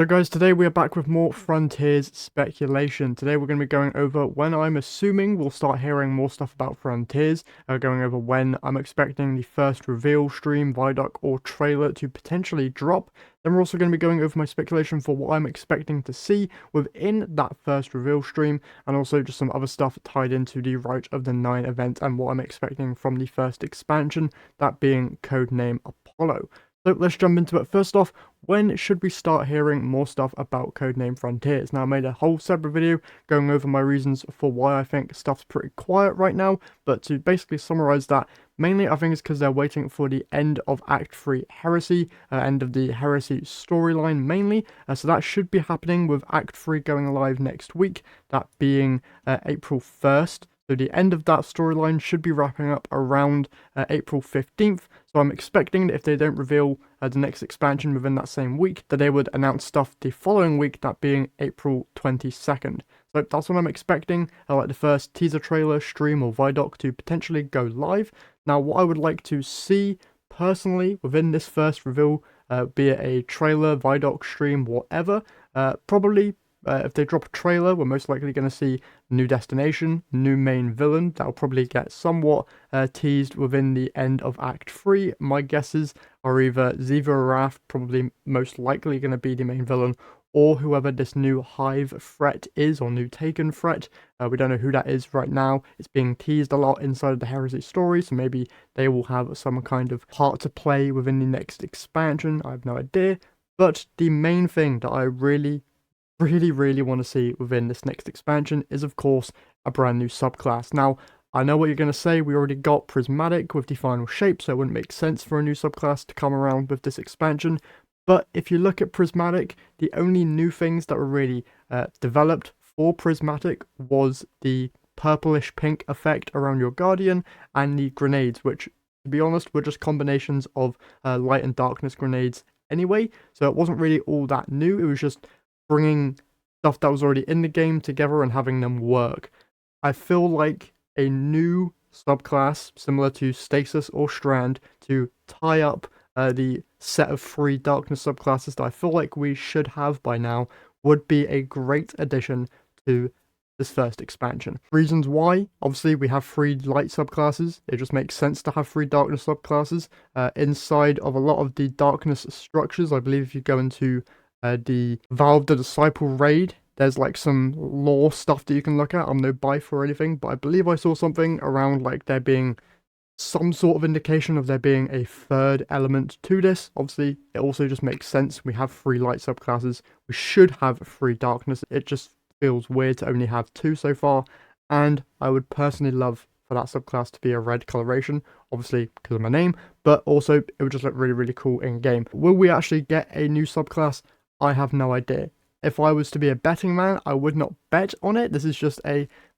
So guys, today we are back with more Frontiers speculation. Today we're going to be going over when I'm assuming we'll start hearing more stuff about Frontiers, going over when I'm expecting the first reveal, stream, Vidoc, or trailer to potentially drop. Then we're also going to be going over my speculation for what I'm expecting to see within that first reveal stream, and also just some other stuff tied into the Rite of the Nine event and what I'm expecting from the first expansion, that being Codename Apollo. So let's jump into it. First off, when should we start hearing more stuff about Codename Frontiers? Now, I made a whole separate video going over my reasons for why I think stuff's pretty quiet right now, but to basically summarize that, mainly I think it's because they're waiting for the end of Act 3 Heresy, end of the Heresy storyline mainly, so that should be happening with Act 3 going live next week, that being April 1st. So the end of that storyline should be wrapping up around April 15th. So I'm expecting that if they don't reveal the next expansion within that same week, that they would announce stuff the following week, that being April 22nd. So that's what I'm expecting, like the first teaser trailer, stream, or Vidoc to potentially go live. Now, what I would like to see personally within this first reveal, be it a trailer, Vidoc, stream, whatever, probably if they drop a trailer, we're most likely going to see new destination, new main villain. That'll probably get somewhat teased within the end of Act 3. My guesses are either Ziva or Wrath, probably most likely going to be the main villain, or whoever this new Hive threat is, or new Taken threat. We don't know who that is right now. It's being teased a lot inside of the Heresy story, so maybe they will have some kind of part to play within the next expansion. I have no idea. But the main thing that I really want to see within this next expansion is, of course, a brand new subclass. Now, I know what you're going to say, we already got Prismatic with the final shape, so it wouldn't make sense for a new subclass to come around with this expansion. But if you look at Prismatic, the only new things that were really developed for Prismatic was the purplish pink effect around your Guardian and the grenades, which, to be honest, were just combinations of light and darkness grenades anyway. So it wasn't really all that new, it was just bringing stuff that was already in the game together and having them work. I feel like a new subclass similar to Stasis or Strand to tie up the set of 3 darkness subclasses that I feel like we should have by now would be a great addition to this first expansion. Reasons why: obviously we have 3 light subclasses, it just makes sense to have 3 darkness subclasses. Inside of a lot of the darkness structures, I believe if you go into the Valve the Disciple raid, there's like some lore stuff that you can look at. I'm no buy or anything, but I believe I saw something around like there being some sort of indication of there being a 3rd element to this. Obviously, it also just makes sense. We have 3 light subclasses. We should have 3 darkness. It just feels weird to only have 2 so far. And I would personally love for that subclass to be a red coloration, obviously because of my name, but also it would just look really cool in game. Will we actually get a new subclass? I have no idea. If I was to be a betting man, I would not bet on it. This is just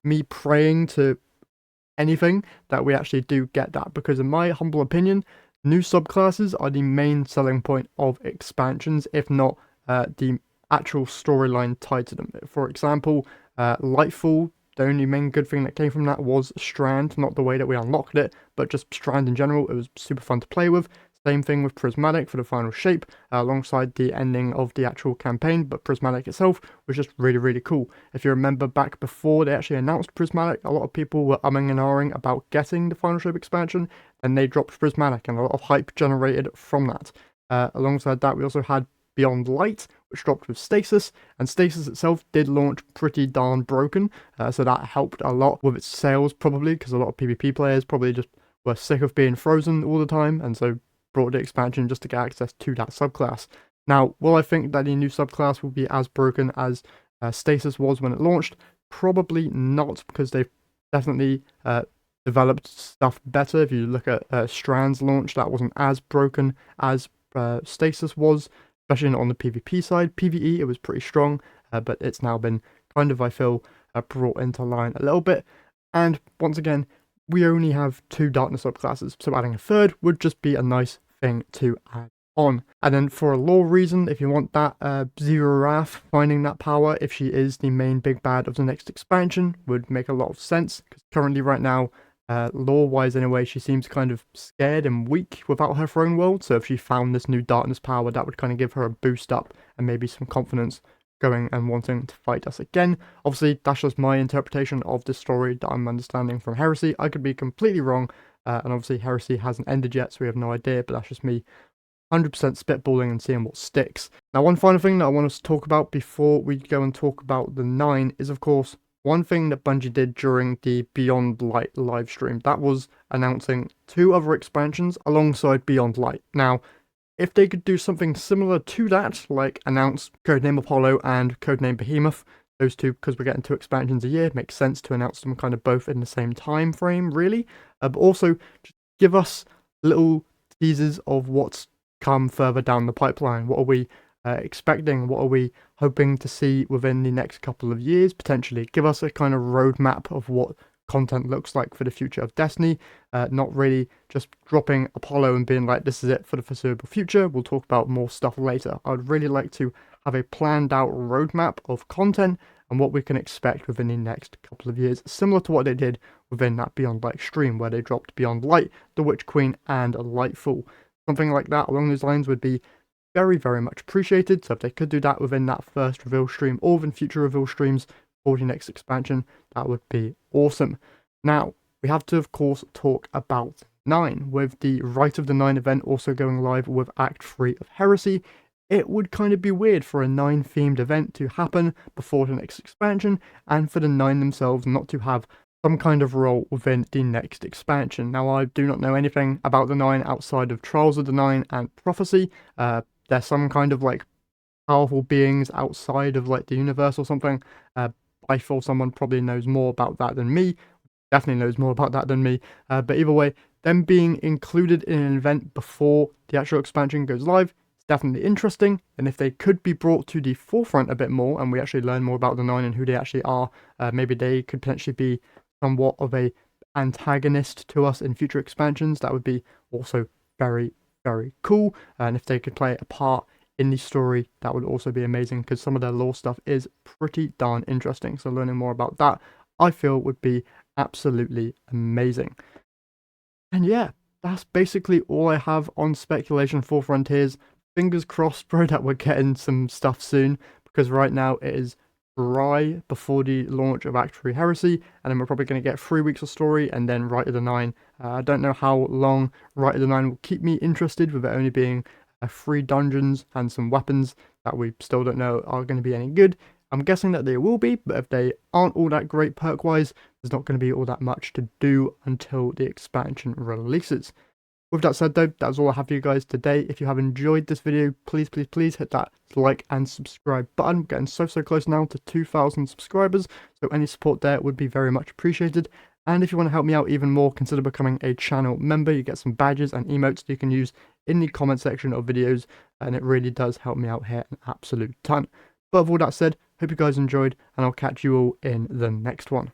me praying to anything that we actually do get that, because in my humble opinion, new subclasses are the main selling point of expansions, if not the actual storyline tied to them. For example, Lightfall, the only main good thing that came from that was Strand, not the way that we unlocked it, but just Strand in general. It was super fun to play with. Same thing with Prismatic for the final shape, alongside the ending of the actual campaign, but Prismatic itself was just really cool. If you remember back before they actually announced Prismatic, a lot of people were umming and ahhing about getting the final shape expansion, and they dropped Prismatic, and a lot of hype generated from that. Alongside that, we also had Beyond Light, which dropped with Stasis, and Stasis itself did launch pretty darn broken, so that helped a lot with its sales probably, because a lot of PvP players probably just were sick of being frozen all the time, and so brought the expansion just to get access to that subclass. Now, will I think that the new subclass will be as broken as Stasis was when it launched? Probably not, because they've definitely developed stuff better. If you look at Strand's launch, that wasn't as broken as Stasis was, especially on the PvP side. PvE, it was pretty strong, but it's now been kind of, I feel, brought into line a little bit. And once again, we only have 2 darkness subclasses, so adding a 3rd would just be a nice thing to add on. And then for a lore reason, if you want that Zero Wrath finding that power, if she is the main big bad of the next expansion, would make a lot of sense, because currently right now Lore-wise anyway, she seems kind of scared and weak without her throne world, so if she found this new darkness power, that would kind of give her a boost up and maybe some confidence going and wanting to fight us again. Obviously, that's just my interpretation of this story that I'm understanding from Heresy. I could be completely wrong, and obviously Heresy hasn't ended yet, so we have no idea, but that's just me 100% spitballing and seeing what sticks. Now, one final thing that I want us to talk about before we go and talk about the 9 is, of course, one thing that Bungie did during the Beyond Light live stream. That was announcing 2 other expansions alongside Beyond Light. Now, if they could do something similar to that, like announce Codename Apollo and Codename Behemoth, those 2, because we're getting 2 expansions a year, it makes sense to announce them kind of both in the same time frame, really. But also, just give us little teasers of what's come further down the pipeline. What are we expecting? What are we hoping to see within the next couple of years, potentially? Give us a kind of roadmap of what content looks like for the future of Destiny, not really just dropping Apollo and being like, this is it for the foreseeable future. We'll talk about more stuff later. I'd really like to have a planned out roadmap of content and what we can expect within the next couple of years, similar to what they did within that Beyond Light stream, where they dropped Beyond Light, The Witch Queen, and Lightfall. Something like that along those lines would be very, very much appreciated. So if they could do that within that first reveal stream or within future reveal streams for the next expansion, that would be awesome. Now, we have to, of course, talk about 9. With the Rite of the 9 event also going live with Act 3 of Heresy, it would kind of be weird for a 9-themed event to happen before the next expansion, and for the 9 themselves not to have some kind of role within the next expansion. Now, I do not know anything about the 9 outside of Trials of the 9 and Prophecy. There's some kind of like powerful beings outside of like the universe or something. I feel someone probably knows more about that than me. Definitely knows more about that than me. But either way, them being included in an event before the actual expansion goes live is definitely interesting. And if they could be brought to the forefront a bit more and we actually learn more about the 9 and who they actually are, maybe they could potentially be somewhat of a antagonist to us in future expansions. That would be also very, very cool. And if they could play a part in the story, that would also be amazing, because some of their lore stuff is pretty darn interesting. So learning more about that, I feel, would be absolutely amazing. And yeah, that's basically all I have on speculation for Frontiers. Fingers crossed, bro, that we're getting some stuff soon, because right now it is dry before the launch of Act 3 Heresy, and then we're probably going to get 3 weeks of story and then Rite of the 9. I don't know how long Rite of the 9 will keep me interested, with it only being 3 dungeons and some weapons that we still don't know are going to be any good. I'm guessing that they will be, but if they aren't all that great perk-wise, there's not going to be all that much to do until the expansion releases. With that said though, that's all I have for you guys today. If you have enjoyed this video, please, please, please hit that like and subscribe button. We're getting so close now to 2,000 subscribers, so any support there would be very much appreciated. And if you want to help me out even more, consider becoming a channel member. You get some badges and emotes that you can use in the comment section of videos, and it really does help me out here an absolute ton. But with all that said, hope you guys enjoyed, and I'll catch you all in the next one.